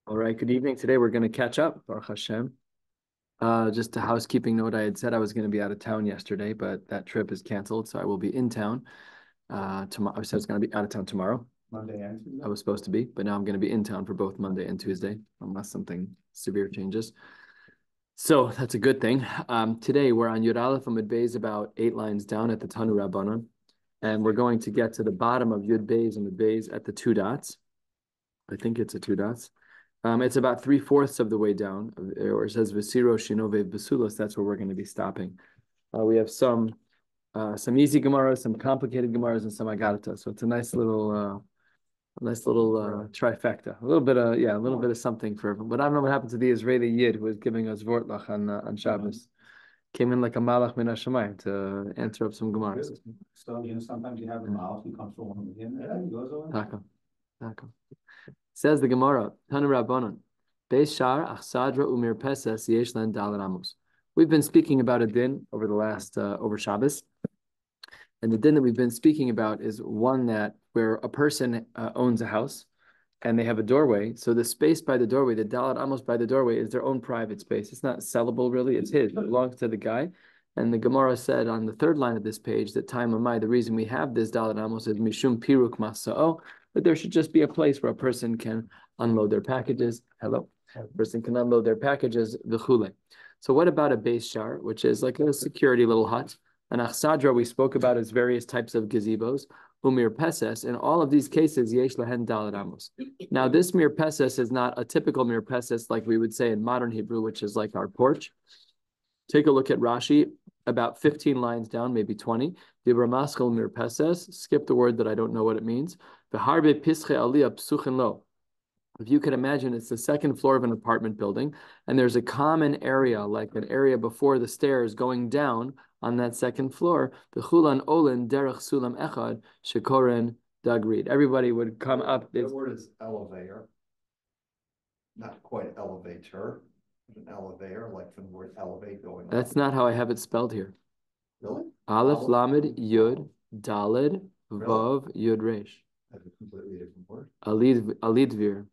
All right, good evening. Today we're going to catch up, Baruch Hashem. Just a housekeeping note, I had said I was going to be out of town yesterday, but that trip is canceled, so I will be in town tomorrow. I said I was going to be out of town tomorrow. Monday and Tuesday? I was supposed to be, but now I'm going to be in town for both Monday and Tuesday, unless something severe changes. So that's a good thing. Today we're on Yud Aleph Amud Beis, about 8 lines down at the Tanu Rabbanon, and we're going to get to the bottom of Yud Beis Amud Beis at the 2 dots. I think it's a 2 dots. It's about 3/4 of the way down, or it says Vesiro Shinove Basulos. That's where we're going to be stopping. We have some easy Gemaras, some complicated Gemaras, and some Agartha. So it's a nice little trifecta. A little bit of something for everyone. But I don't know what happened to the Israeli Yid who was giving us Vortlach on Shabbos. Came in like a Malach min Hashemayim to answer up some Gemaras. So, sometimes you have a mouth, he comes from one again, and he goes away. Taka. Says the Gemara, Tanu Rabbanon, Beis Shar Achsadra Umir Pesas Yesh Len Daled Amos. We've been speaking about a din over the last over Shabbos, and the din that we've been speaking about is one that where a person owns a house, and they have a doorway. So the space by the doorway, the Daled Amos by the doorway, is their own private space. It's not sellable really; it's his. It belongs to the guy. And the Gemara said on the 3rd line of this page that time of my, the reason we have this Daled Amos is Mishum Piruk Masa'o, that there should just be a place where a person can unload their packages. A person can unload their packages, v'chule. So what about a Beis Shar, which is like a security little hut? An achsadra we spoke about as various types of gazebos. Umir Peses, in all of these cases, yesh lehen daled amos. Now this mir Peses is not a typical mir Peses like we would say in modern Hebrew, which is like our porch. Take a look at Rashi, about 15 lines down, maybe 20. Dibra maskal mir Peses, skip the word that I don't know what it means. V'harbe pische aliyah psuchen lo. If you could imagine, it's the 2nd floor of an apartment building, and there's a common area, like an area before the stairs going down on that 2nd floor. V'chulan olin derech sulam echad shekoren dagrid. Everybody would come up. The word is elevator, not quite elevator, but an elevator, like from the word elevate going That's up. not how I have it spelled here. Really? Aleph, Lamed, Yud, Daled, Really? Vav, Yud, Resh. That's a completely different word. Alidvir.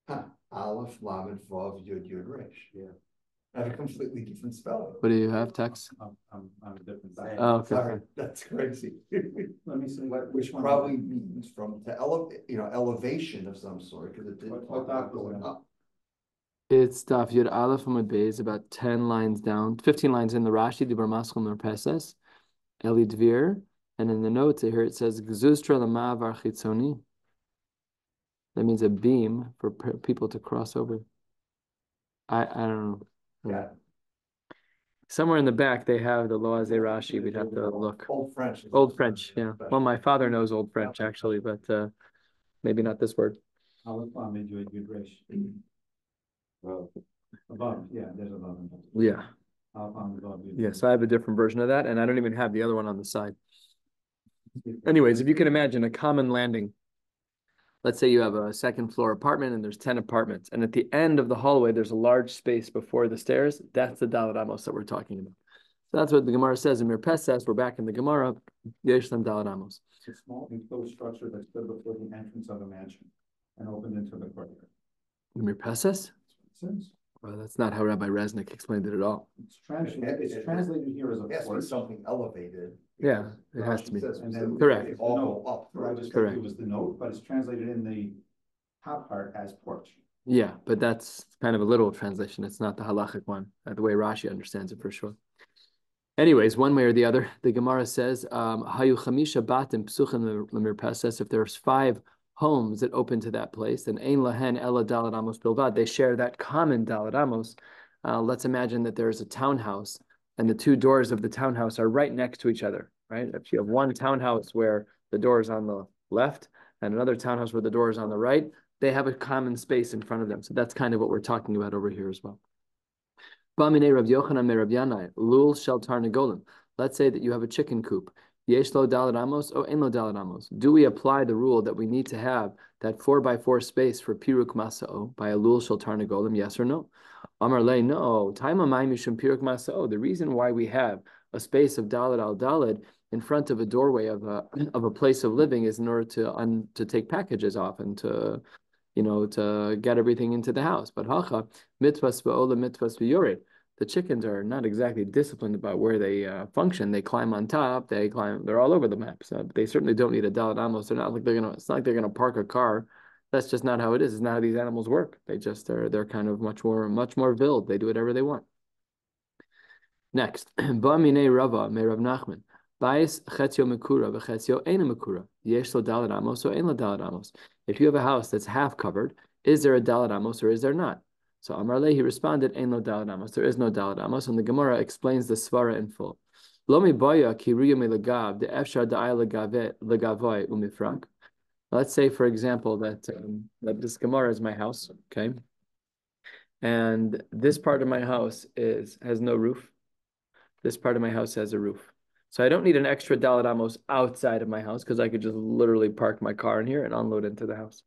Huh. Aleph, Lamed, Vav, Yud, Resh. Yeah. I have a completely different spelling. What do you have, Tex? I'm a different side. Oh, okay. Sorry, that's crazy. Let me see Which probably means from to elevation of some sort, because it didn't talk about going up. It's Daf Yud Aleph Amud Beis, about 10 lines down, 15 lines in the Rashi, Dibur Maskal Mer Peses, Eli Dvir, and in the notes here it says Gzustra Lamavar Chitzoni. That means a beam for people to cross over. I don't know. Yeah. Somewhere in the back they have the Loazé Rashi. We'd have to look. Old French. Old French, yeah. Well, my father knows Old French actually, but maybe not this word. Aleph Lamed Yud Resh. Well, above, yeah, there's above. Yeah. Aleph Lamed Vav Yud. Yeah, so I have a different version of that, and I don't even have the other one on the side. Anyways, if you can imagine a common landing, let's say you have a 2nd floor apartment and there's 10 apartments, and at the end of the hallway, there's a large space before the stairs. That's the Daled Amos that we're talking about. So that's what the Gemara says in Mir Pesas. We're back in the Gemara. Yesh Len Daled Amos. It's a small enclosed structure that stood before the entrance of a mansion and opened into the courtyard. Mir Pesas? Well, that's not how Rabbi Resnick explained it at all. It's translated here as a Yes, porch. something elevated. Yeah, it has to be. And then Correct. They all go up. I just Correct. it was the note, but it's translated in the top part as porch. Yeah, but that's kind of a literal translation. It's not the halachic one, the way Rashi understands it for sure. Anyways, one way or the other, the Gemara says, "Hayu chamisha batim psuchim lemir pesas." If there's 5 homes that open to that place, then ein lahen ela daled amos bilvad. They share that common daled amos. Let's imagine that there's a townhouse, and the 2 doors of the townhouse are right next to each other. Right? If you have one townhouse where the door is on the left and another townhouse where the door is on the right, they have a common space in front of them. So that's kind of what we're talking about over here as well. Let's say that you have a chicken coop. Yesh lo daled amos or ein lo daled amos. Do we apply the rule that we need to have that 4x4 space for piruk masao by a lul shel tarnagolim? Yes or no? Amar lei, no. Taima mai mishum piruk masao. The reason why we have a space of daled al daled in front of a doorway of a place of living is in order to take packages off and to to get everything into the house. But hacha mitvas va'ola mitvas v'yored. The chickens are not exactly disciplined about where they function. They climb on top. They're all over the map. So they certainly don't need a dalet amos. They're not like they're gonna. It's not like they're gonna park a car. That's just not how it is. It's not how these animals work. They're kind of much more vild. They do whatever they want. Next, Ba'minei Rava me Rav Nachman. Bais chetzio mekura v'chetzio eina mekura. Yesh lo dalet amos or ein lo dalet amos. If you have a house that's half covered, is there a dalet amos or is there not? So Amar Leh, he responded, ein lo dalet amos. There is no dalet amos, and the Gemara explains the svara in full. Lo mi boya ki ruya me legav de efshar da'ay legavoy umifrak. Let's say, for example, that this Gemara is my house, okay, and this part of my house has no roof. This part of my house has a roof. So I don't need an extra dalet amos outside of my house because I could just literally park my car in here and unload into the house.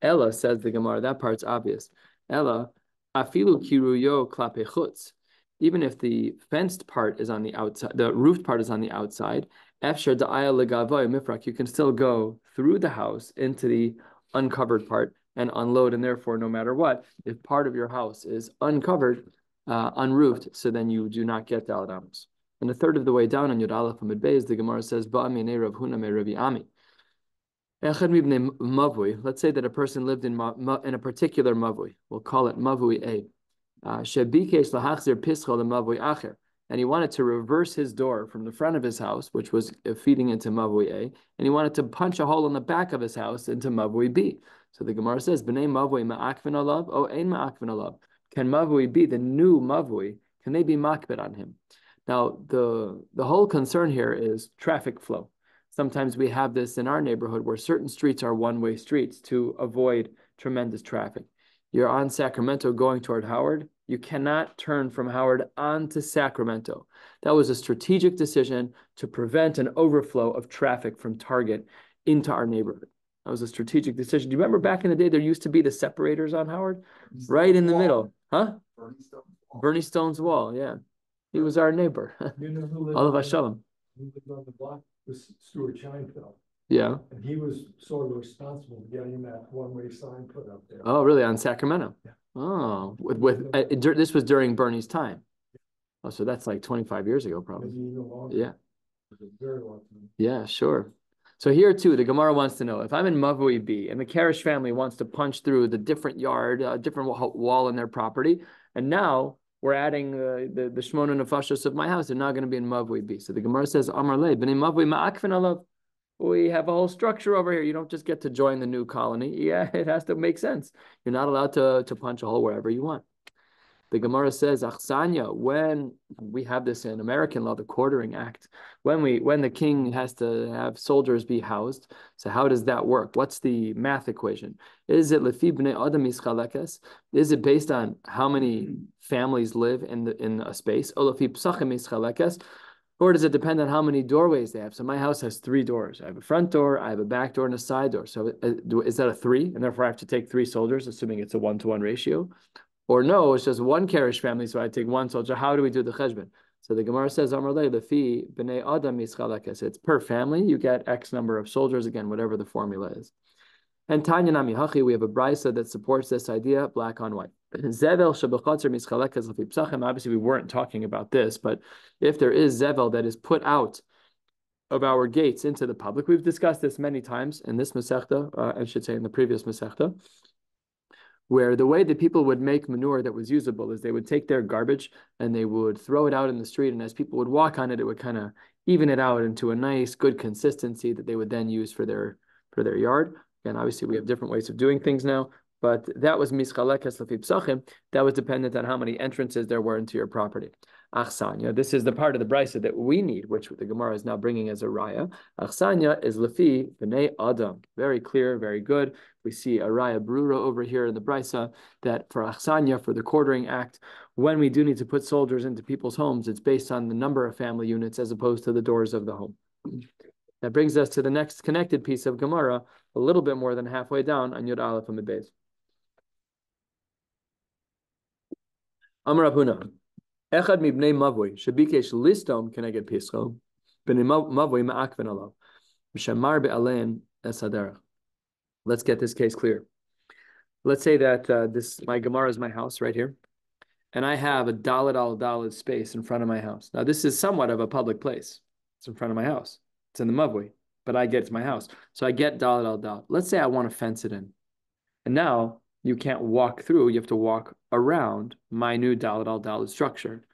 Ella, says the Gemara, that part's obvious. Ella, afilu kiruyo klape chutz. Even if the fenced part is on the outside, the roofed part is on the outside, efshar da'aya legavoy mifrak, you can still go through the house into the uncovered part and unload, and therefore, no matter what, if part of your house is uncovered, unroofed, so then you do not get dalet amos. And a third of the way down on Yud Aleph Amud Beis, the Gemara says, Ba'aminei Rav Huna me Ravi Ami. Let's say that a person lived in a particular mavui. We'll call it mavui A. Shebikesh lahachzir pischa lemavui acher. And he wanted to reverse his door from the front of his house, which was feeding into mavui A, and he wanted to punch a hole in the back of his house into mavui B. So the Gemara says, B'nei mavui ma'akvin alav, o ein ma'akvin alav. Can mavui be the new mavui? Can they be makbid on him? Now, the whole concern here is traffic flow. Sometimes we have this in our neighborhood where certain streets are one-way streets to avoid tremendous traffic. You're on Sacramento going toward Howard. You cannot turn from Howard onto Sacramento. That was a strategic decision to prevent an overflow of traffic from Target into our neighborhood. That was a strategic decision. Do you remember back in the day, there used to be the separators on Howard? Right in the middle. Huh? Bernie Stone's wall, yeah. He was our neighbor. You know who lived Olav Hashalom. Who lived on the block? Was Stuart Scheinfeld. Yeah. And he was sort of responsible for getting that one-way sign put up there. Oh, really? On Sacramento? Yeah. Oh, this was during Bernie's time. Oh, so that's like 25 years ago, probably. Maybe even longer. Yeah. It was a very long time. Yeah, sure. So here too, the Gemara wants to know, if I'm in Mavui B and the Karesh family wants to punch through the different yard, different wall in their property, and now we're adding the Shmona Nefashos of my house, they're not going to be in Mavui B. So the Gemara says, Amar Le, B'nei Mavui ma'akvin alav. We have a whole structure over here. You don't just get to join the new colony. Yeah, it has to make sense. You're not allowed to punch a hole wherever you want. The Gemara says, Achsanya, when we have this in American law, the Quartering Act, when the king has to have soldiers be housed, so how does that work? What's the math equation? Is it lefi bnei adam ischalekes? Is it based on how many families live in a space? O lefi psachim ischalekes? Or does it depend on how many doorways they have? So my house has 3 doors. I have a front door, I have a back door, and a side door. So is that a 3? And therefore I have to take 3 soldiers, assuming it's a 1-to-1 ratio. Or no, it's just one Karesh family, so I take 1 soldier. How do we do the cheshbon? So the Gemara says, Amar le lefi b'nei adam yischalekes. It's per family, you get X number of soldiers, again, whatever the formula is. And Tanya Nami Hachi, we have a brisa that supports this idea, black on white. Zevel shebechatzer mischalekes lefi psachim. Obviously, we weren't talking about this, but if there is zevel that is put out of our gates into the public, we've discussed this many times in this Masechta, I should say in the previous Masechta, where the way that people would make manure that was usable is they would take their garbage and they would throw it out in the street, and as people would walk on it, it would kind of even it out into a nice, good consistency that they would then use for their yard. And obviously, we have different ways of doing things now, but that was mischalekes lefi psachim. That was dependent on how many entrances there were into your property. Achsanya, this is the part of the brisa that we need, which the Gemara is now bringing as a raya. Achsanya is lefi b'nei adam. Very clear, very good. We see a raya brura over here in the brisa that for achsanya, for the Quartering Act, when we do need to put soldiers into people's homes, it's based on the number of family units as opposed to the doors of the home. That brings us to the next connected piece of Gemara, a little bit more than halfway down on Yud Aleph Amud Beis. Amar Rav Huna. Echad mibnei mavoi shebikesh listom keneged pischo b'nei mavoi ma'akven alav b'shamar be'alein es haderech. Let's get this case clear. let's say that my Gemara is my house right here, and I have a dalet al dalet space in front of my house. Now, this is somewhat of a public place. It's in front of my house. It's in the Mavui, but I get to my house. So I get dalet al dalet. Let's say I want to fence it in. And now you can't walk through, you have to walk around my new dalet al dalet structure.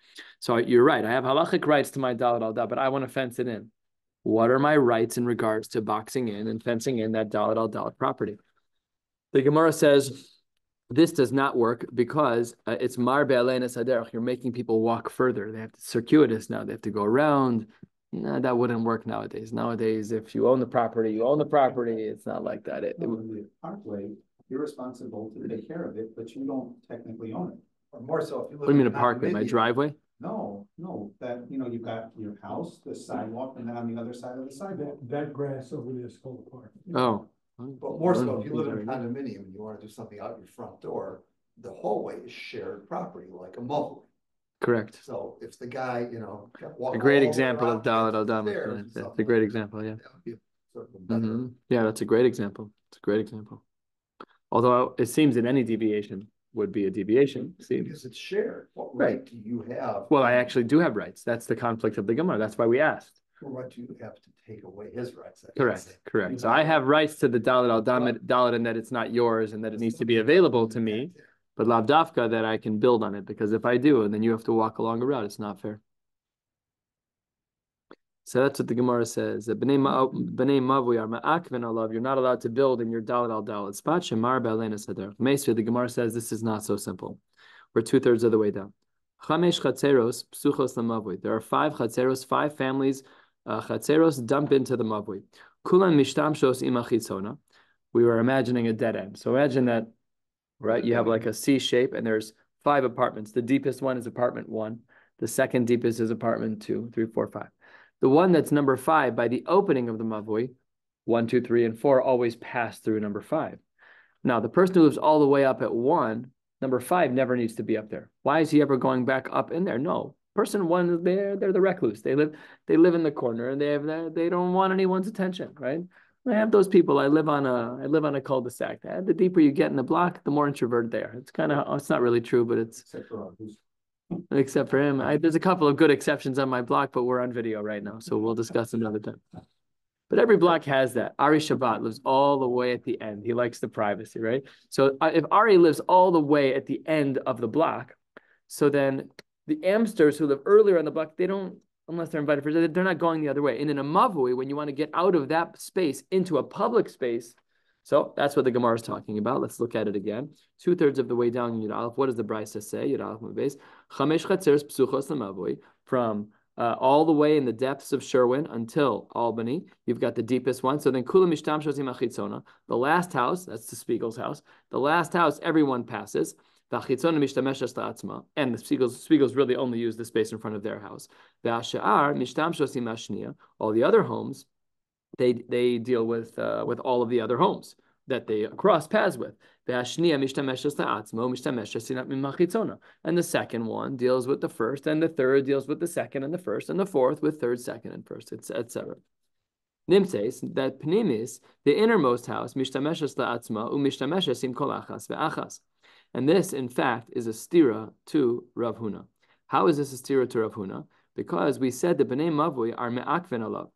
So you're right, I have halachic rights to my dalet al dalet, but I want to fence it in. What are my rights in regards to boxing in and fencing in that dalet al dalet property? The Gemara says, this does not work because it's mar be'alenas haderech. You're making people walk further. They have to circuitous now. They have to go around. No, that wouldn't work nowadays. Nowadays, if you own the property, you own the property. It's not like that. The parkway, you're responsible to take care of it, but you don't technically own it. Or more so if you live. What do you mean in a parkway? My condominium. driveway? No, that, you've got your house, the sidewalk, and then on the other side of the sidewalk. That grass over there is called a park. Oh. But more so, if you live in a condominium and you want to do something out your front door, the hallway is shared property, like a mobile. Correct. So if the guy, A great example of dalet al dalet. That's a great example, yeah. That would be sort of a better. Yeah, that's a great example. It's a great example. Although it seems that any deviation would be a deviation. Because it's shared. What right do you have? Well, I actually do have rights. That's the conflict of the Gemara. That's why we asked. Well, what do you have to take away his rights? Correct. So I have rights to the dalet al dalet and that it's not yours and that it needs to be available to me, but lavdafka that I can build on it, because if I do, and then you have to walk along a route, it's not fair. So that's what the Gemara says. That b'nei mavui are ma'akven alav. You're not allowed to build in your dalet al dalet spot. Shemar be'alenas haderech. Meisver, the Gemara says this is not so simple. We're 2/3 of the way down. Chamesh chatzeros psuchos lamavui. There are 5 chatzeros, 5 families. Chatzeros dump into the mavui. Kulan mishtamshos imachitzona. We were imagining a dead end. So imagine that, right? You have like a C shape, and there's 5 apartments. The deepest one is apartment 1. The second deepest is apartment 2, 3, 4, 5. The one that's number 5, by the opening of the mavui, 1, 2, 3, and 4 always pass through number 5. Now, the person who lives all the way up at 1, number 5 never needs to be up there. Why is he ever going back up in there? No. Person 1, they're the recluse. They live in the corner, and they don't want anyone's attention, right? I have those people. I live on a cul-de-sac. The deeper you get in the block, the more introverted they are. It's not really true, but it's except for him. There's a couple of good exceptions on my block, but we're on video right now, so we'll discuss another time. But every block has that. Ari Shabbat lives all the way at the end. He likes the privacy, right? So if Ari lives all the way at the end of the block, so then the Amsters who live earlier on the block, they don't, unless they're invited for, they're not going the other way. And in a mavui, when you want to get out of that space into a public space, so that's what the Gemara is talking about. Let's look at it again. 2/3 of the way down in Yud Aleph. What does the Brisa say? Yud Aleph Mabez. Chamesh chatzeros psuchos lamavui. From all the way in the depths of Sherwin until Albany, you've got the deepest one. So then Kula Mishtam Shosim Achitzona, the last house, that's the Spiegel's house. The last house, everyone passes. And the Spiegels really only use the space in front of their house. All the other homes, they deal with all of the other homes that they cross paths with. And the second one deals with the first, and the third deals with the second and the first, and the fourth with third, second, and first, etc. Nimtzeis, that pnimis, the innermost house, mishtameshes la'atzma, u'mishtameshes im kol achas ve'achas. And this, in fact, is a stira to Rav Huna. How is this a stira to Rav Huna? Because we said the bnei mavui are me'akven alav.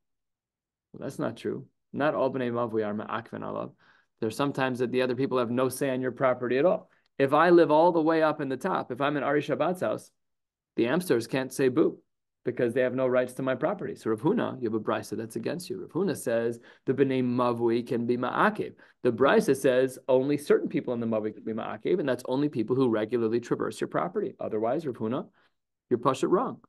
Well, that's not true. Not all bnei mavui are me'akven alav. There's sometimes that the other people have no say on your property at all. If I live all the way up in the top, if I'm in Ari Shabbat's house, the Amsters can't say boo because they have no rights to my property. So Rav Huna, you have a brisa that's against you. Rav Huna says the bnei mavui can be ma'akev. The brisa says only certain people in the mavui can be ma'akev, and that's only people who regularly traverse your property. Otherwise, Rav Huna, you're pashut wrong.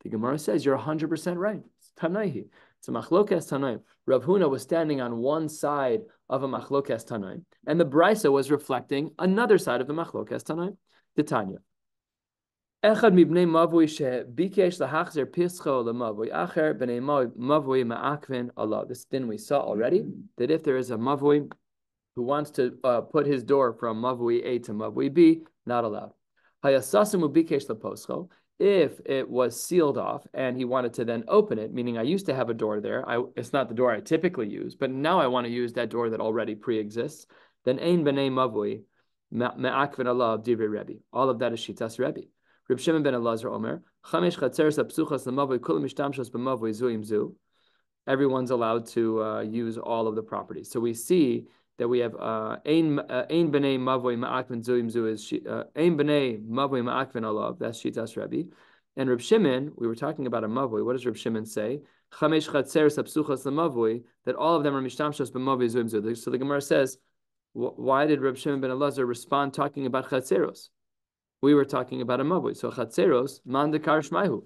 The Gemara says you're 100% right. It's Tanaihi. It's a machlokes tanaim. Rav Huna was standing on one side of a machlokes tanaim, and the brisa was reflecting another side of the machlokes tanaim. The Tanya. Echad mibnei mavui shebikesh lahachzer pischo lemavui acher bnei mavui ma'akvin Allah. This din we saw already, that if there is a mavui who wants to put his door from mavui A to mavui B, not allowed. Hayasasim ubikesh leposcho. If it was sealed off and he wanted to then open it, meaning I used to have a door there, it's not the door I typically use, but now I want to use that door that already pre-exists, then ein b'nei mavui Me'akvin Allah divrei Rebbe. All of that is shitas Rebbe. Reb Shimon ben Elazar Omer, Chamesh chatzeres apsuchas lemavoi kulam mishtamshos b'mavoi zu im zu. Everyone's allowed to use all of the properties. So we see that we have ein b'nei mavoi ma'akvin zu im zu is ein b'nei mavoi ma'akvin Allah. That's shitas Rebbe. And Reb Shimon, we were talking about a mavoi. What does Reb Shimon say? Chamesh chatzeres apsuchas lemavoi, that all of them are mishtamshos b'mavoi zu im zu. So the Gemara says, why did Reb Shimon ben Elazar respond talking about chatzeros? We were talking about a mavoi. So chatzeros, man dekar shmaihu.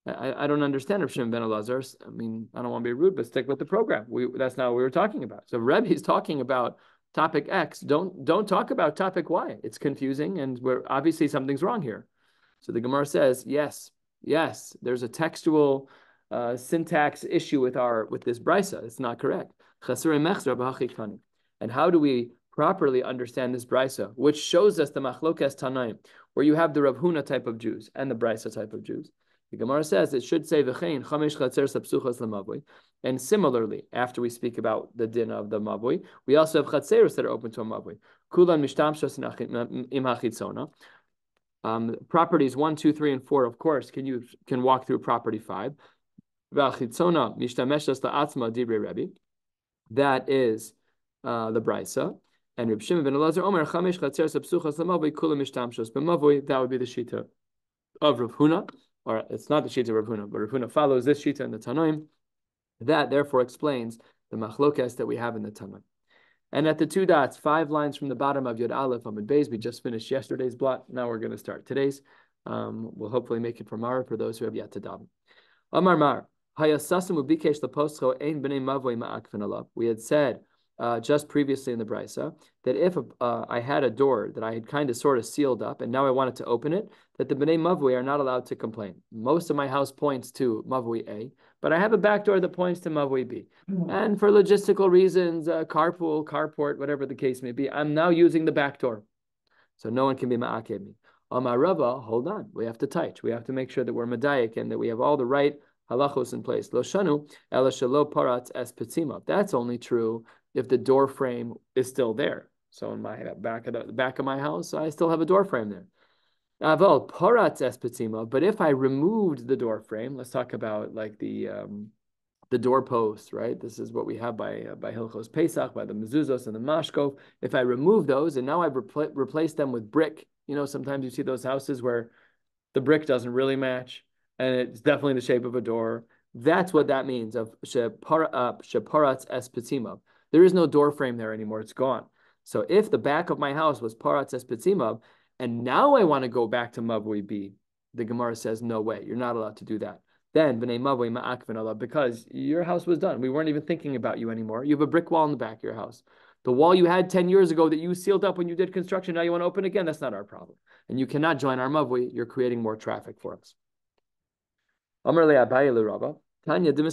I don't understand Reb Shimon ben Elazar. I mean, I don't want to be rude, but stick with the program. That's not what we were talking about. So Rebbe is talking about topic X. Don't talk about topic Y. It's confusing, and we're obviously something's wrong here. So the Gemara says, yes, there's a textual syntax issue with this brisa. It's not correct. And how do we properly understand this brisa, which shows us the machlokes tanaim, where you have the Rav Huna type of Jews and the brisa type of Jews? The Gemara says it should say v'chein chamesh chatzeres apsuchas lemavoi. And similarly, after we speak about the din of the mavoi, we also have chatzeros that are open to a mavoi. Kulan mishtamshos im hachitzona. Properties 1, 2, 3, and 4, of course, can walk through property 5. V'achitzona mishtameshas la'atzma divrei Rebbe. That is the brisa. And Reb Shimon ben Elazar Omer chamesh chatzeres apsuchas lemavoi kulam mishtamshos b'mavoi. That would be the shita of Rav Huna. Or it's not the shita of Rav Huna, but Rav Huna follows this shita in the Tanoim. That therefore explains the machlokes that we have in the Tanoim. And at the 2 dots, 5 lines from the bottom of Yod Aleph Amud Beis, we just finished yesterday's blot. Now we're going to start today's. We'll hopefully make it for Mara for those who have yet to daven. Amar Mar, Hayasasim ubikesh leposcho ein b'nei mavoi ma'akvin alav. We had said just previously in the brisa that if I had a door that I had kind of sort of sealed up and now I wanted to open it, that the b'nei mavui are not allowed to complain. Most of my house points to mavui A, but I have a back door that points to mavui B. And for logistical reasons, carpool, carport, whatever the case may be, I'm now using the back door. So no one can be ma'akev me. Amar Rava, hold on, we have to touch. We have to make sure that we're medayik and that we have all the right halachos in place. Lo shanu ela shelo paratz es petzima. That's only true if the door frame is still there. So in my back of my house, I still have a door frame there. Aval paratz es petzima. But if I removed the door frame, let's talk about like the doorposts, right? This is what we have by Hilchos Pesach, by the mezuzos and the mashkov. If I remove those and now I've replaced them with brick, sometimes you see those houses where the brick doesn't really match and it's definitely the shape of a door. That's what that means of sheparatz es petzima. There is no door frame there anymore. It's gone. So if the back of my house was paratz es petzima, and now I want to go back to mavui B, the Gemara says, no way, you're not allowed to do that. Then b'nei mavui ma'akvin Allah, because your house was done. We weren't even thinking about you anymore. You have a brick wall in the back of your house. The wall you had 10 years ago that you sealed up when you did construction, now you want to open again, that's not our problem. And you cannot join our mavui. You're creating more traffic for us. Amar le Abaye le Rava, Tanya de.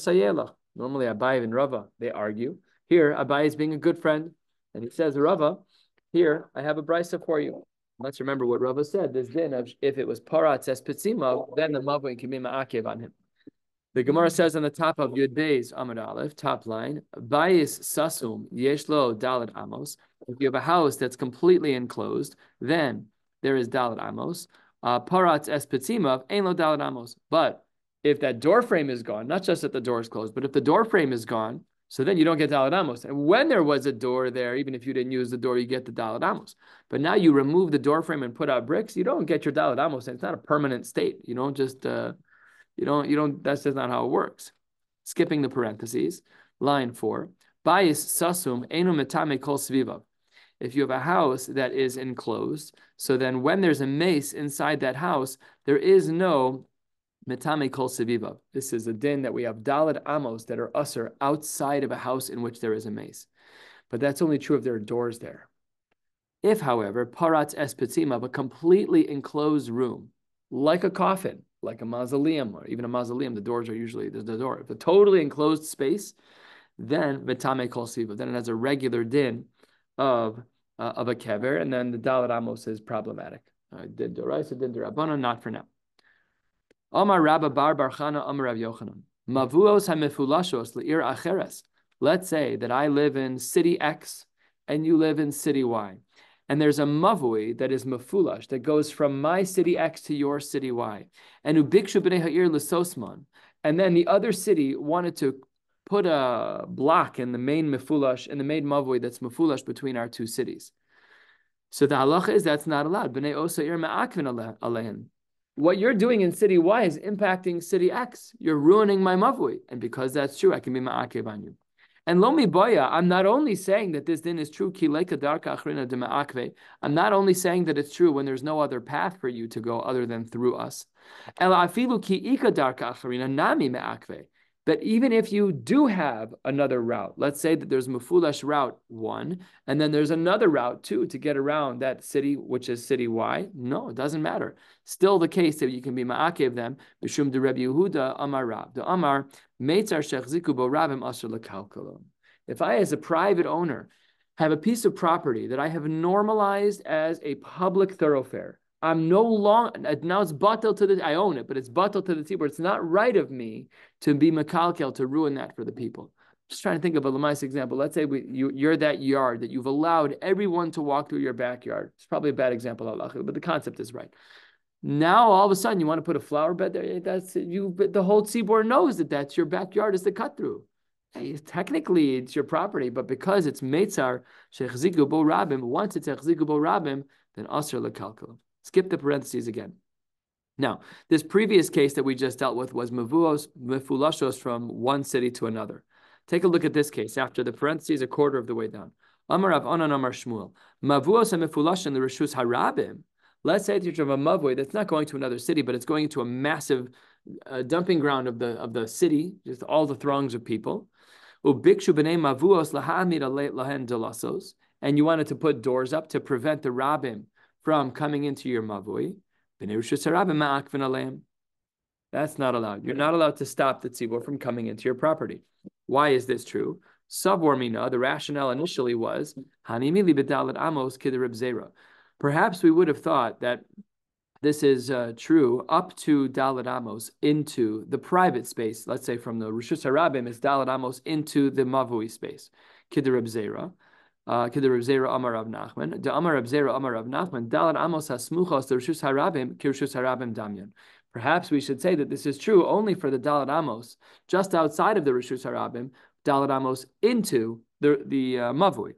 Normally Abaye and Rava, they argue. Here, Abaye is being a good friend, and he says, Rava, here, I have a brisa for you. Let's remember what Rava said. This din of if it was paratz es petzima, then the mavui can be ma'akev on him. The Gemara says on the top of Yud Beis Amud Aleph, top line, Bayis sasum yesh lo daled amos. If you have a house that's completely enclosed, then there is daled amos. Paratz es petzima, ein lo daled amos. But if that door frame is gone, not just that the door is closed, but if the door frame is gone, so then you don't get daled amos. And when there was a door there, even if you didn't use the door, you get the daled amos. But now you remove the door frame and put out bricks, you don't get your daled amos. And it's not a permanent state. You don't just, that's just not how it works. Skipping the parentheses, line 4, Bayis sasum enu metame kol svivav. If you have a house that is enclosed, so then when there's a mace inside that house, there is no metame kol seviva. This is a din that we have daled amos that are usher outside of a house in which there is a mace. But that's only true if there are doors there. If, however, paratz es petzima, a completely enclosed room, like a coffin, like a mausoleum, or even a mausoleum, the doors are usually, there's the door. If a totally enclosed space, then metame kol seviva. Then it has a regular din of a kever, and then the daled amos is problematic. Din d'oraisa, din d'rabbanan, not for now. Amar Rabba bar Barchana Amar Rav Yochanan. Mavuos hamefulashos le'ir acheres. Let's say that I live in city X and you live in city Y. and there's a mavui that is mafulash that goes from my city X to your city Y, and ubikshu b'nei ha'ir l'sosman, and then the other city wanted to put a block in the main mafulash, in the main mavui that's mafulash between our two cities. So the halacha is that's not allowed. B'nei osa ir ma'akvin alein. What you're doing in city Y is impacting city X. You're ruining my mavui, and because that's true, I can be ma'akev on you. And lo mi boya, I'm not only saying that this din is true, ki leika darka achrina de ma'akve. I'm not only saying that it's true when there's no other path for you to go other than through us. El afilu ki ika darka achrina nami ma'akve. But even if you do have another route, let's say that there's Mufulash route 1, and then there's another route 2 to get around that city, which is city Y. No, it doesn't matter. Still the case that you can be ma'akev them. B'shum de Rabbi Yehuda Amar Rab. The Amar Meitzar shechziku bo rabim asher lekalkalon. If I, as a private owner, have a piece of property that I have normalized as a public thoroughfare, I'm no longer, now it's batel to the, I own it, but it's batel to the tzibur. It's not right of me to be mekalkel, to ruin that for the people. Just trying to think of a lamais example. Let's say you're that yard that you've allowed everyone to walk through your backyard. It's probably a bad example, but the concept is right. Now, all of a sudden, you want to put a flower bed there. That's you. The whole tzibur knows that that's your backyard is the cut through. Hey, technically, it's your property, but because it's meitzar shechziku bo rabim, once it's echziku bo rabim, then asr lekalkel. Skip the parentheses again. Now, this previous case that we just dealt with was mefulashos from one city to another. Take a look at this case after the parentheses, a quarter of the way down. Amar Rav Onan Amar Shmuel. Mavuos mefulash in the reshus harabim. Let's say that you have a mavui that's not going to another city, but it's going into a massive dumping ground of the city, just all the throngs of people. Ubikshu b'nei mavuos lahamid lahen delasos, and you wanted to put doors up to prevent the rabim from coming into your mavui. That's not allowed. You're not allowed to stop the tzibur from coming into your property. Why is this true? Savor the rationale initially was, perhaps we would have thought that this is true up to Dalet Amos into the private space. Let's say from the Rishus Harabim is Dalet Amos into the mavui space. Kid Reb Zera. Kid Reb Zera Amar Rav Nachman. The Amar Reb Zera Amar Rav Nachman. Dalet Amos hasmuchos the Rishus Harabim kirshus Harabim damyan. Perhaps we should say that this is true only for the Dalet Amos just outside of the Rishus Harabim. Dalet Amos into the mavui.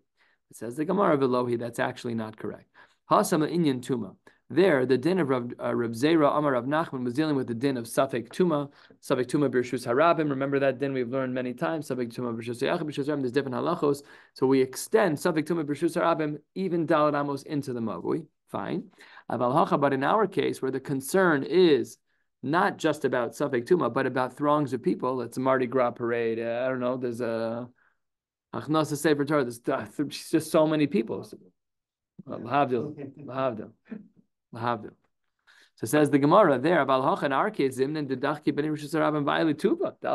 It says the Gemara Velohi. That's actually not correct. Hasama inyan tuma. There, the din of Reb Zera Amar Rav Nachman was dealing with the din of Safek Tuma B'Rishus Harabim. Remember that din we've learned many times. Safek Tuma B'Rishus Harabim. There's different halachos, so we extend Safek Tuma B'Rishus Harabim even Dalet Amos into the mavui. Fine, but in our case, where the concern is not just about Safek Tuma, but about throngs of people. It's a Mardi Gras parade. I don't know. There's a Achnasa Sefer Torah. There's just so many people. Lahavdil. So says the Gemara there, in our case, Dalet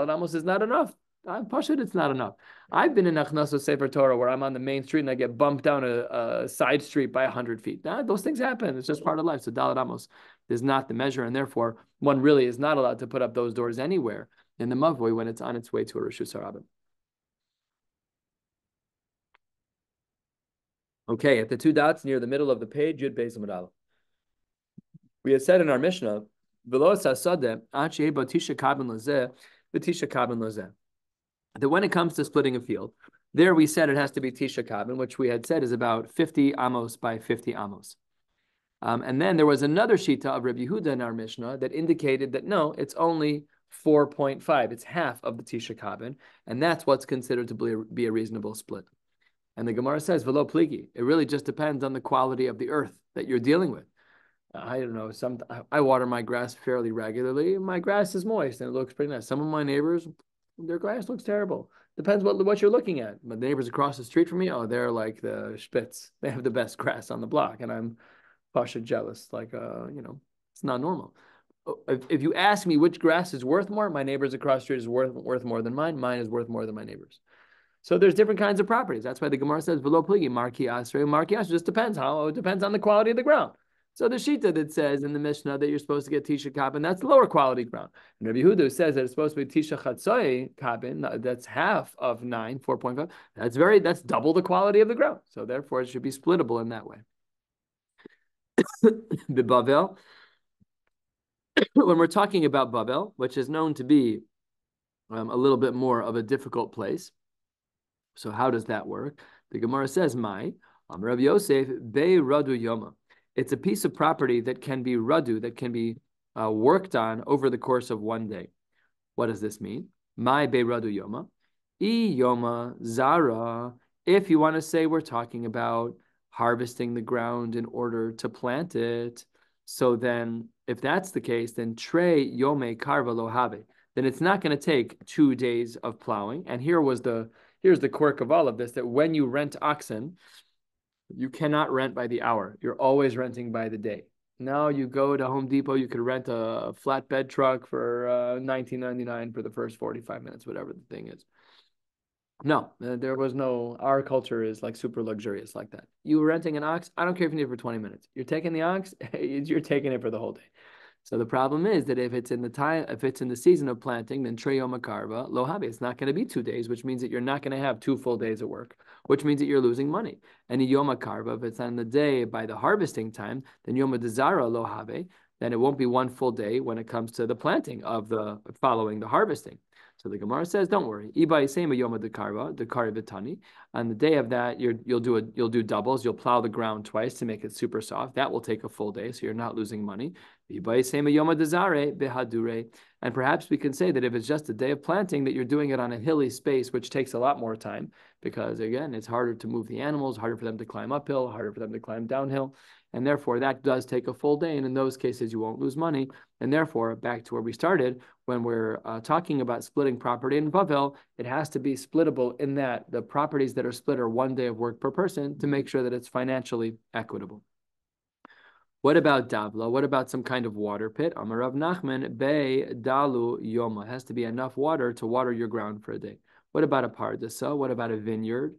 Amos is not enough. Pashut, it's not enough. I've been in Achnasa Sefer Torah where I'm on the main street and I get bumped down a side street by 100 feet. Those things happen. It's just part of life. So Dalet Amos is not the measure, and therefore one really is not allowed to put up those doors anywhere in the mavui when it's on its way to a Rishus Harabim. Okay, at the two dots near the middle of the page, Yud Beis Amud Aleph. We had said in our Mishnah, that when it comes to splitting a field, there we said it has to be Tisha Kabin, which we had said is about 50 amos by 50 amos. And then there was another shita of Rabbi Yehuda in our Mishnah that indicated that no, it's only 4.5. It's half of the Tisha Kabin, and that's what's considered to be a reasonable split. And the Gemara says, "Velo pligi." It really just depends on the quality of the earth that you're dealing with. I don't know. I water my grass fairly regularly. My grass is moist and it looks pretty nice. Some of my neighbors, their grass looks terrible. Depends what you're looking at. But the neighbors across the street from me, they're like the Spitz. They have the best grass on the block, and I'm pasha jealous. It's not normal. If you ask me which grass is worth more, my neighbors across the street is worth more than mine. Mine is worth more than my neighbors. So there's different kinds of properties. That's why the Gemara says velo pligi marki asrei. Marki asrei just depends it depends on the quality of the ground. So the shita that says in the Mishnah that you're supposed to get Tisha Kabin, that's lower quality ground. And Rabbi Yehuda says that it's supposed to be Tisha Chatzoi Kabin, that's half of 4.5. That's double the quality of the ground. So therefore it should be splittable in that way. The Bavel, when we're talking about Bavel, which is known to be a little bit more of a difficult place. So how does that work? The Gemara says, "My Rav Yosef Be Radu Yoma." It's a piece of property that can be radu, that can be worked on over the course of one day. What does this mean? My Be Radu Yoma, I Yoma Zara. If you want to say we're talking about harvesting the ground in order to plant it, so then if that's the case, then Trey Yome Karva Lohave. Then it's not going to take 2 days of plowing. And here's the quirk of all of this, that when you rent oxen, you cannot rent by the hour. You're always renting by the day. Now you go to Home Depot, you could rent a flatbed truck for $19.99 for the first 45 minutes, whatever the thing is. No, there was no, our culture is like super luxurious like that. You were renting an ox, I don't care if you need it for 20 minutes. You're taking the ox, you're taking it for the whole day. So the problem is that if it's in the season of planting, then Treyo Makarva, Lohabi, it's not going to be 2 days, which means that you're not going to have 2 full days of work, which means that you're losing money. And Yom Makarva, if it's on the day by the harvesting time, then Yom Dezara Lohabe, then it won't be 1 full day when it comes to the planting of the following the harvesting. So the Gemara says, don't worry. On the day of that, you'll do doubles. You'll plow the ground twice to make it super soft. That will take a full day, so you're not losing money. And perhaps we can say that if it's just a day of planting, that you're doing it on a hilly space, which takes a lot more time, because again, it's harder to move the animals, harder for them to climb uphill, harder for them to climb downhill. And therefore, that does take a full day. And in those cases, you won't lose money. And therefore, back to where we started, when we're talking about splitting property in Bavel, it has to be splittable in that the properties that are split are 1 day of work per person to make sure that it's financially equitable. What about Davla? What about some kind of water pit? Amar Rav Nachman, Be Dalu Yoma. It has to be enough water to water your ground for a day. What about a pardasa? What about a vineyard?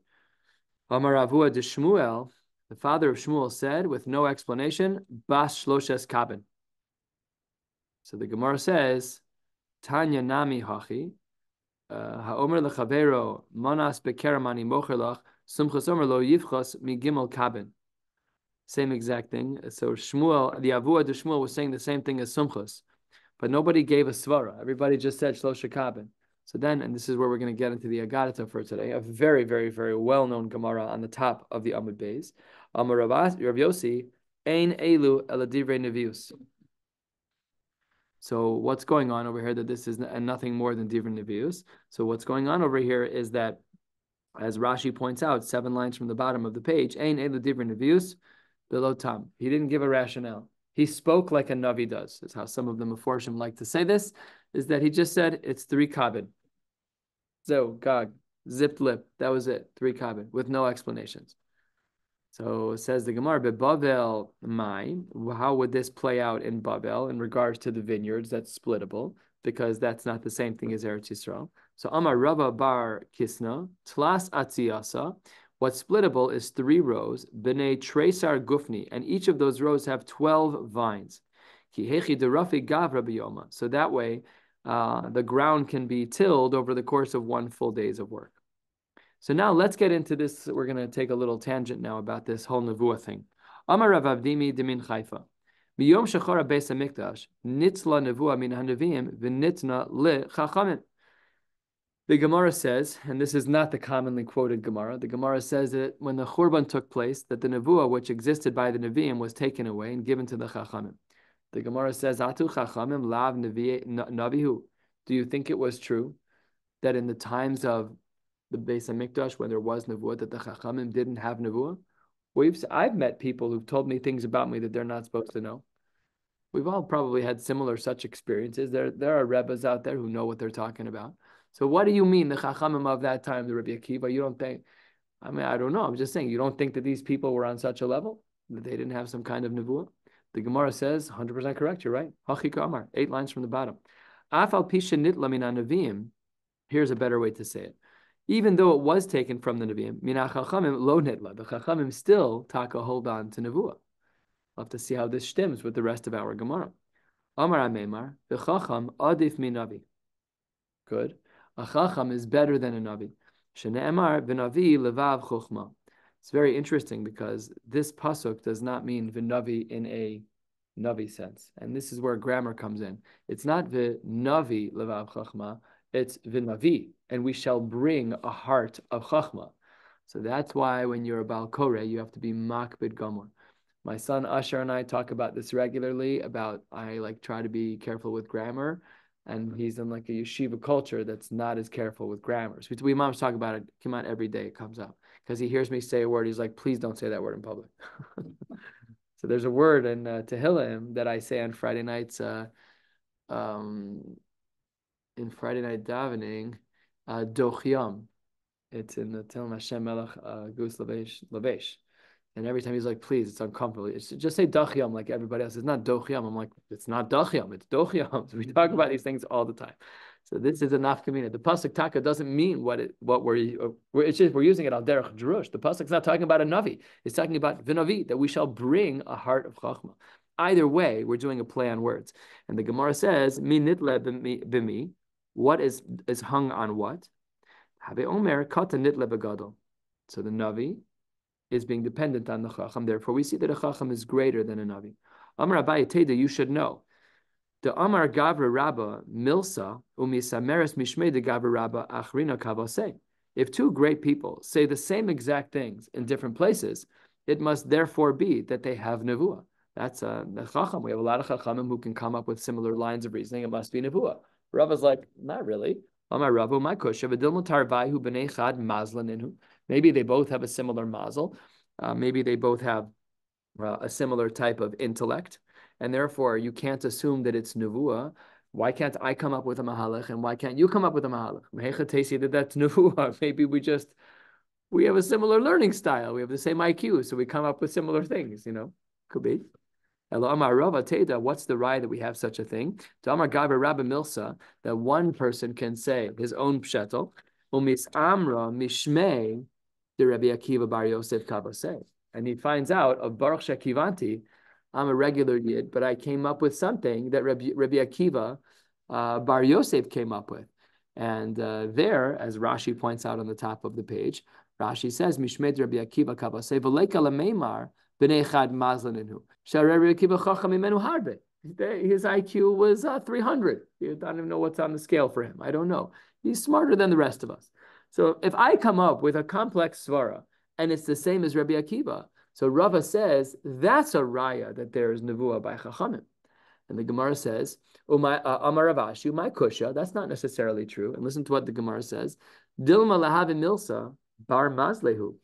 Amar Ravua de Shmuel, the father of Shmuel said, with no explanation, Bas Shloshes Kabin. So the Gemara says, Tanya Nami Hachi, Haomer Lechavero, Manas Bekeramani Mocherlach, Sumchas Omer Lo Yivchas Migimel Kabin. Same exact thing. So Shmuel, the Avua de Shmuel was saying the same thing as Sumchas, but nobody gave a svara. Everybody just said Shlosha Kabin. So then, and this is where we're going to get into the Agadata for today, a very, very, very well-known Gemara on the top of the Amud Beis. Amar Rav Yossi, Ein Elu Eladivrei Nevius. So what's going on over here, that this is nothing more than Divrei Nevius. So what's going on over here is that, as Rashi points out, 7 lines from the bottom of the page, Ein Elu Divrei Nevius, below tam. He didn't give a rationale. He spoke like a Navi does. Is how some of the Meforshim like to say this, is that he just said, it's 3 kabin. So, Gog, zipped lip. That was it. 3 kabin, with no explanations. So it says the Gemara, Bavel mai. How would this play out in Bavel in regards to the vineyards? That's splittable, because that's not the same thing as Eretz Yisrael. So Amar Rava bar Kisna, Tlas Atziyasa. What's splittable is 3 rows, B'nei Tresar Gufni, and each of those rows have 12 vines. Ki hechi derafi gavra b'yoma. So that way, the ground can be tilled over the course of 1 full day's of work. So now let's get into this. We're going to take a little tangent now about this whole nevuah thing. Amar Rav Avdimi demin Chaifa. B'yom shachara beis hamikdash, nitzla nevuah min hanavim v'nitna le chachamim. The Gemara says, and this is not the commonly quoted Gemara, the Gemara says that when the Churban took place, that the Nevuah which existed by the Nevi'im was taken away and given to the Chachamim. The Gemara says, Atu Chachamim lav Navihu. Do you think it was true that in the times of the Beis HaMikdash, when there was Nevuah, that the Chachamim didn't have Nevuah? I've met people who've told me things about me that they're not supposed to know. We've all probably had similar such experiences. There are Rebbes out there who know what they're talking about. So what do you mean, the Chachamim of that time, the Rabbi Akiva? You don't think, I don't know. I'm just saying, you don't think that these people were on such a level, that they didn't have some kind of nevuah? The Gemara says, 100% correct, you're right. Hachika Amar, 8 lines from the bottom. Afal pisha nitla mina neviim. Here's a better way to say it. Even though it was taken from the neviim, mina chachamim lo nitla. The chachamim still taka hold on to nevuah. We'll have to see how this stems with the rest of our Gemara. Amar Amemar, the chacham adif minavi. Good. A chacham is better than a navi. Shene'emar v'navi levav chochma. It's very interesting because this pasuk does not mean v'navi in a navi sense, and this is where grammar comes in. It's not v'navi levav chachma, it's v'navi, and we shall bring a heart of chachma. So that's why when you're a Baal Koreh, you have to be makbid gomor. My son Asher and I talk about this regularly. I like try to be careful with grammar, and he's in like a yeshiva culture that's not as careful with grammar. So we moms talk about it. Come out every day. It comes up because he hears me say a word. He's like, please don't say that word in public. So there's a word in Tehillim that I say on Friday nights, in Friday night davening, dochyam. It's in the Tehillim Hashem Melech Gus Lavesh. And every time he's like, please, it's uncomfortable. Just say dachyam like everybody else. It's not dochyam. I'm like, it's not dachyam, it's dochyam. So we talk about these things all the time. So this is a nafkamina. The pasuk taka doesn't mean it's just we're using it al derech drush. The pasuk's not talking about a navi. It's talking about v'navi, that we shall bring a heart of chachma. Either way, we're doing a play on words. And the Gemara says, mi nitle b'mi, what is hung on what? Have omer kata nitle b'gadol. So the navi is being dependent on the chacham. Therefore, we see that a chacham is greater than a navi. Amar Abaye Teda, you should know. The Amar Gavra Rabba Milsa umisameres mishmei de Gavra Rabba achrina kavase. If two great people say the same exact things in different places, it must therefore be that they have nevuah. That's the chacham. We have a lot of chachamim who can come up with similar lines of reasoning. It must be nevuah. Rabba's like, not really. Amar Rabba my kusha v'dilma tarvaihu b'nei chad mazlan inhu. Maybe they both have a similar mazel. Maybe they both have a similar type of intellect. And therefore, you can't assume that it's nevuah. Why can't I come up with a mahalach? And why can't you come up with a mahalach? That that's nevuah. Maybe we have a similar learning style. We have the same IQ. So we come up with similar things, Could be. What's the raya that we have such a thing? Amar Gaber Rabbi Milsa, that one person can say his own pshetel, umis amra mishmei the Rabbi Akiva Bar Yosef Kavaseh. And he finds out of Baruch Shekivanti, I'm a regular yid, but I came up with something that Rabbi Akiva Bar Yosef came up with. And there, as Rashi points out on the top of the page, Rashi says, Mishmed Rabbi Akiva Kavaseh, V'leika Lameimar, B'nei Chad Mazlaninu. Rabbi Akiva Chacham Imenu Harbe. His IQ was 300. I don't even know what's on the scale for him. I don't know. He's smarter than the rest of us. So if I come up with a complex svara and it's the same as Rabbi Akiva, so Rava says that's a raya that there is nevuah by Chachamim. And the Gemara says, Amar Ravashi, my kusha, that's not necessarily true. And listen to what the Gemara says. Dilma lahavi milsa bar mazlehu.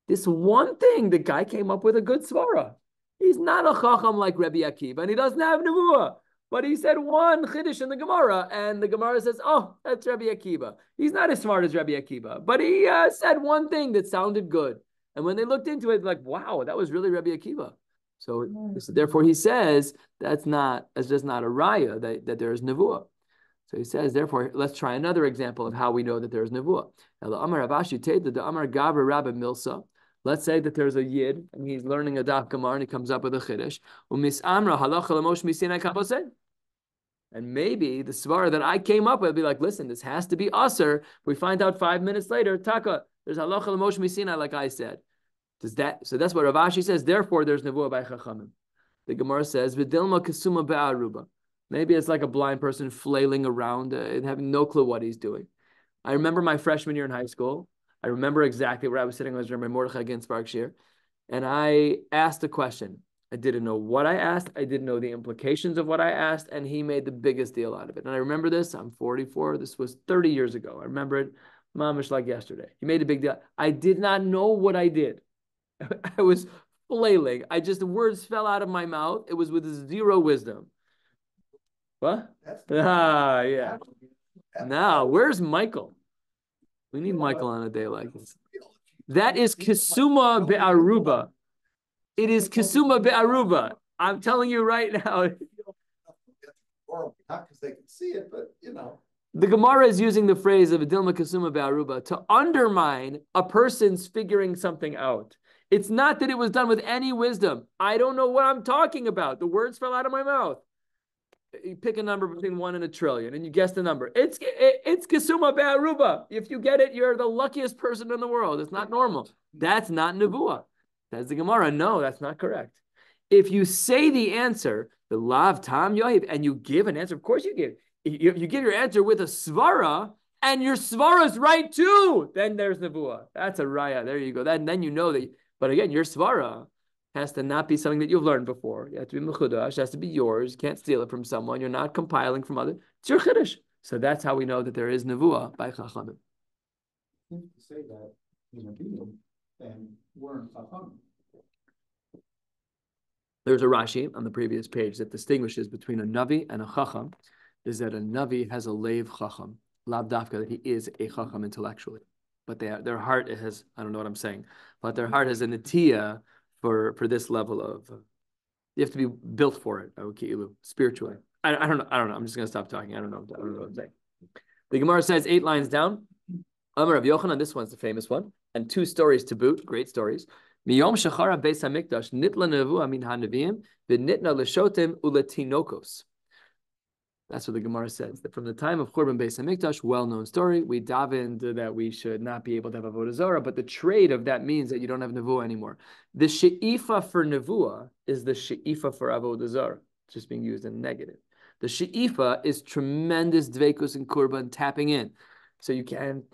This one thing, the guy came up with a good svara. He's not a Chacham like Rabbi Akiva, and he doesn't have nevuah. But he said one chiddush in the Gemara, and the Gemara says, oh, that's Rabbi Akiva. He's not as smart as Rabbi Akiva, but he said one thing that sounded good. And when they looked into it, like, wow, that was really Rabbi Akiva. So therefore he says, that's just not a raya that there is nevuah. So he says, therefore, let's try another example of how we know that there is nevuah. Let's say that there's a yid and he's learning a daf gemara and he comes up with a chiddush. And maybe the svara that I came up with be like, listen, this has to be aser. We find out 5 minutes later, taka, there's halacha l'moshe misina, like I said. So that's what Rav Ashi says. Therefore, there's nevuah by chachamim. The Gemara says, v'dilma kasuma be'aruba. Maybe it's like a blind person flailing around and having no clue what he's doing. I remember my freshman year in high school. I remember exactly where I was sitting. I was Rabbi Mordechai against Berkshire. And I asked a question. I didn't know what I asked. I didn't know the implications of what I asked. And he made the biggest deal out of it. And I remember this. I'm 44. This was 30 years ago. I remember it mamish like yesterday. He made a big deal. I did not know what I did. I was flailing. The words fell out of my mouth. It was with zero wisdom. What? Yeah. Now, where's Michael? We need Michael on a day like this. That is Kisuma Be'aruba. It is Kisuma Be'aruba. I'm telling you right now. Or not because they can see it, but The Gemara is using the phrase of Dilma Kisuma Be'aruba to undermine a person's figuring something out. It's not that it was done with any wisdom. I don't know what I'm talking about. The words fell out of my mouth. You pick a number between 1 and a trillion, and you guess the number. It's Kisuma Be'aruba. If you get it, you're the luckiest person in the world. It's not normal. That's not nevuah. That's the Gemara. No, that's not correct. If you say the answer, the lav tam yoiv, and you give an answer, of course you give. You give your answer with a svara, and your svara is right too. Then there's nevuah. That's a raya. There you go. Then you know that. But again, your svara has to not be something that you've learned before. You have to be mechudash. It has to be yours. You can't steal it from someone. You're not compiling from others. It's your chiddush. So that's how we know that there is nevuah by chachamim. To say that in a deal and weren't chacham. There's a Rashi on the previous page that distinguishes between a navi and a chacham, is that a navi has a leiv chacham, lav dafka, that he is a chacham intellectually, but their heart has, I don't know what I'm saying, but their heart has a netiya for this level of, you have to be built for it, spiritually. I don't know. I'm just going to stop talking. I don't know what I'm saying. The Gemara says 8 lines down. Amar Rav Yochanan, this one's the famous one, and 2 stories to boot, great stories. Miyom shachara beis hamikdash nitla nevuah min hanavim v'nitna l'shotim uletinokos. That's what the Gemara says. That from the time of Churban Beis Hamikdash, well-known story, we davened that we should not be able to have avodah zarah, but the trade of that means that you don't have nevuah anymore. The she'ifa for nevuah is the she'ifa for avodah zarah, just being used in negative. The she'ifa is tremendous dveikus and kurban tapping in, so you can't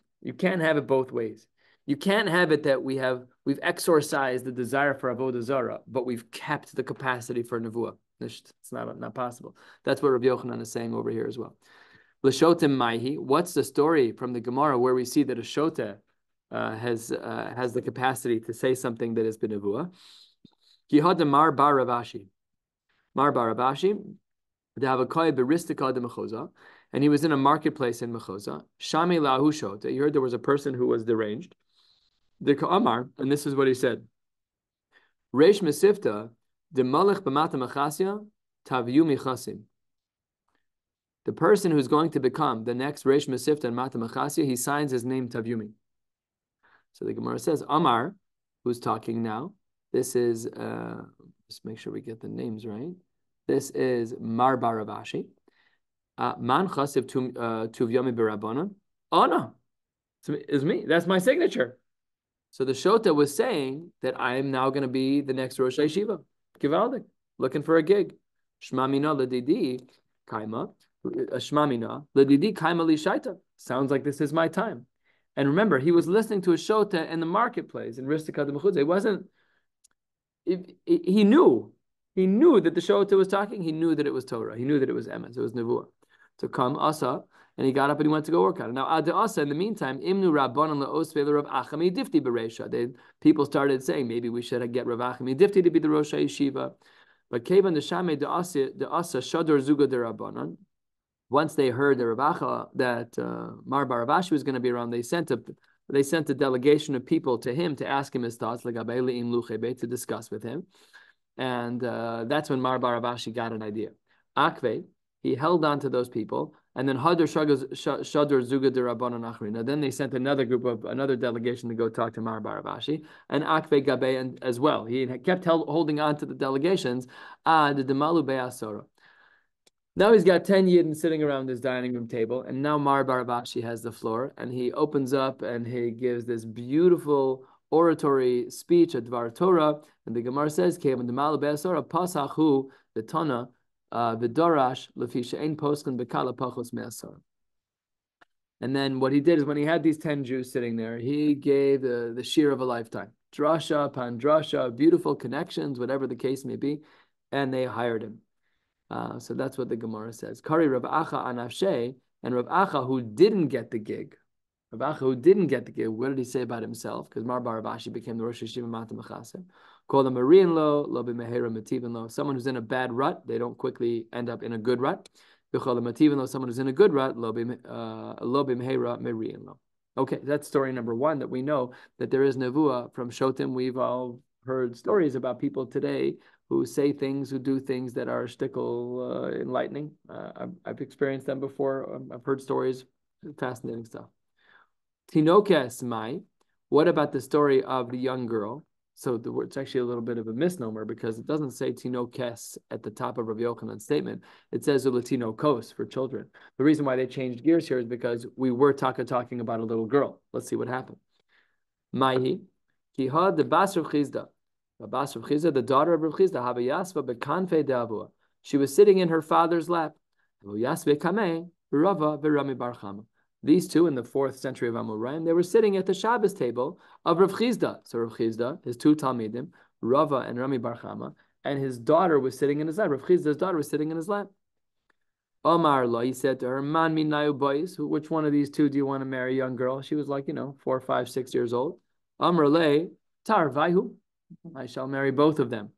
have it both ways. You can't have it that we've exorcised the desire for avodah zarah, but we've kept the capacity for nevuah. It's not possible. That's what Rabbi Yochanan is saying over here as well. L'shotem maihi. What's the story from the Gemara where we see that a shota has the capacity to say something that has been nevuah? Kihad Mar bar Ravashi. Mar bar Ravashi. And he was in a marketplace in Mechoza. Shami lahu shota. You heard there was a person who was deranged. The Ka'amar, and this is what he said. Reish mesifta. The person who's going to become the next Reish Mesifta and Mata Machasya, he signs his name Tavyumi. So the Gemara says, Amar, who's talking now, this is, just make sure we get the names right. This is Mar bar Ravashi. Man Chasiv Tuvyami B'Rabbanan. Oh no, it's me. That's my signature. So the Shota was saying that I am now going to be the next Rosh Yeshiva. Givaldik, looking for a gig. Shmamina ledidi kaima. Shmamina ledidi kaima li shaita. Sounds like this is my time. And remember, he was listening to a shota in the marketplace in Ristika de Mechudze. It wasn't. He knew that the shota was talking. He knew that it was Torah. He knew that it was emes. It was nevuah. So come asa, and he got up and he went to go work on it. Now ad asa. In the meantime, imnu rabbanon leosve Rav Achami Difti bereisha. People started saying maybe we should get Rav Achami Difti to be the Rosh Yeshiva. But kevan deshame de asa shador zuga de rabbanon. Once they heard that Mar bar Ravashi was going to be around, they sent a delegation of people to him to ask him his thoughts, to discuss with him. And that's when Mar bar Ravashi got an idea. Akve, he held on to those people, and then Hadar Shadar Zuga de Rabbanan Achrina. Then they sent another delegation to go talk to Mar bar Ravashi, and Akve Gabe as well. He kept holding on to the delegations. The Demalu Be'asora. Now he's got 10 Yidden sitting around his dining room table, and now Mar bar Ravashi has the floor, and he opens up and he gives this beautiful oratory speech at Dvar Torah, and the Gemara says, "Kevan Demalu Be'asora Pasachu the Tana." V'dorash lefisha ein poskin bekala pachos me'asar. And then what he did is when he had these 10 Jews sitting there, he gave the shiur of a lifetime. Drasha, pandrasha, beautiful connections, whatever the case may be, and they hired him. So that's what the Gemara says. Kari Rav Acha anafshe, and Rav Acha who didn't get the gig. Rav Acha who didn't get the gig, what did he say about himself? Because Mar bar Ravashi became the Rosh Yeshiva Mata Mechaseh. Call them Marian lo b'mehera mativin lo. Someone who's in a bad rut, they don't quickly end up in a good rut. V'chol mativin lo. Someone who's in a good rut, lo b'mehera Marian lo. Okay, that's story number 1, that we know that there is nevuah from Shotim. We've all heard stories about people today who say things, who do things that are shtickle enlightening. I've experienced them before. I've heard stories, fascinating stuff. Tinokes mai. What about the story of the young girl? So it's actually a little bit of a misnomer because it doesn't say tinokes at the top of Rabbi Yochanan's statement. It says uletinokos for children. The reason why they changed gears here is because we were talking about a little girl. Let's see what happened. Maihi Kihad the Basra Chizda. Basra Chizda, the daughter of Rav Chizda, Habayasva bekanfe de'avua. She was sitting in her father's lap. Yasve Kameh, Rava v'Rami Bar Chama. These two in the 4th century of Amoraim, they were sitting at the Shabbos table of Rav Chizda. So Rav Chizda, his two Talmidim, Rava and Rami Bar Chama, and his daughter was sitting in his lap. Rav Chizda's daughter was sitting in his lap. Omar lo, he said to her, Man min nayu boys, which one of these two do you want to marry, young girl? She was like, 4, 5, 6 years old. Amar le, tar vayhu, I shall marry both of them.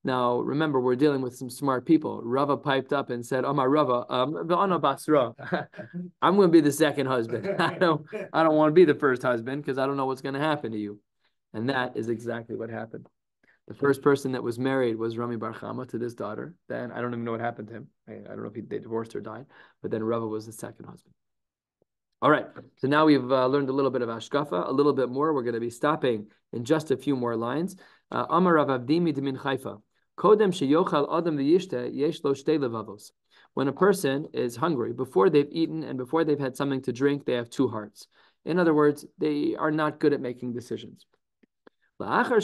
Now, remember, we're dealing with some smart people. Rava piped up and said, Omar Rava, v'ana Basra. I'm going to be the second husband. I don't want to be the first husband because I don't know what's going to happen to you. And that is exactly what happened. The first person that was married was Rami Bar Chama to this daughter. Then I don't even know what happened to him. I don't know if they divorced or died. But then Rava was the second husband. All right. So now we've learned a little bit of Ashkafa, a little bit more. We're going to be stopping in just a few more lines. Amar Rav Avdimi de Min Haifa. Kodem sheyochal adam v'yishte yesh lo shtei levavos. When a person is hungry, before they've eaten and before they've had something to drink, they have two hearts. In other words, they are not good at making decisions. But after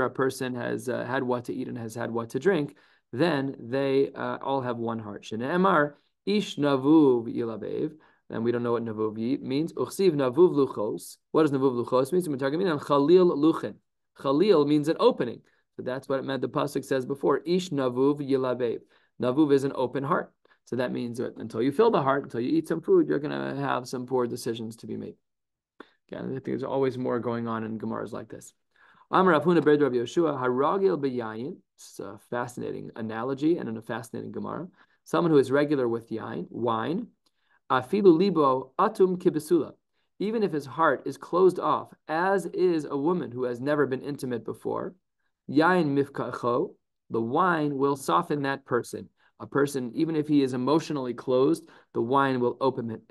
a person has had what to eat and has had what to drink, then they all have one heart. Shene'emar ish navuv yilabev. And we don't know what navuv means. Uchsiv navuv luchos. What does navuv luchos mean? So we're talking about chalil luchen. Chalil means an opening. So that's what the pasuk says before. Ish navuv yilabev. Navuv is an open heart. So that means that until you fill the heart, until you eat some food, you're going to have some poor decisions to be made. Again, I think there's always more going on in Gemaras like this. Amar Rav Huna ber Rav Yoshua haragil b'yayin. It's a fascinating analogy and a fascinating Gemara. Someone who is regular with wine. Afilu libo atum kibesula. Even if his heart is closed off, as is a woman who has never been intimate before, yain mifkacho, the wine will soften that person. A person, even if he is emotionally closed, the wine will open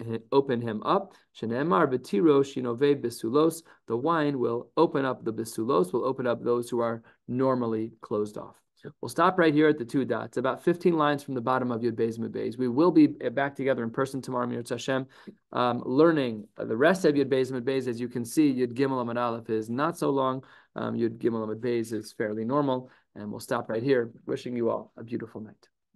him up. Shenemar betiro shinove besulos. The wine will open up the besulos, will open up those who are normally closed off. We'll stop right here at the 2 dots, about 15 lines from the bottom of Yud Beis Mud Beis. We will be back together in person tomorrow, Mir Hashem, learning the rest of Yud Beis Mud Beis. As you can see, Yud Gimel Amud Aleph is not so long. Yud Gimel Amud Beis is fairly normal. And we'll stop right here. Wishing you all a beautiful night.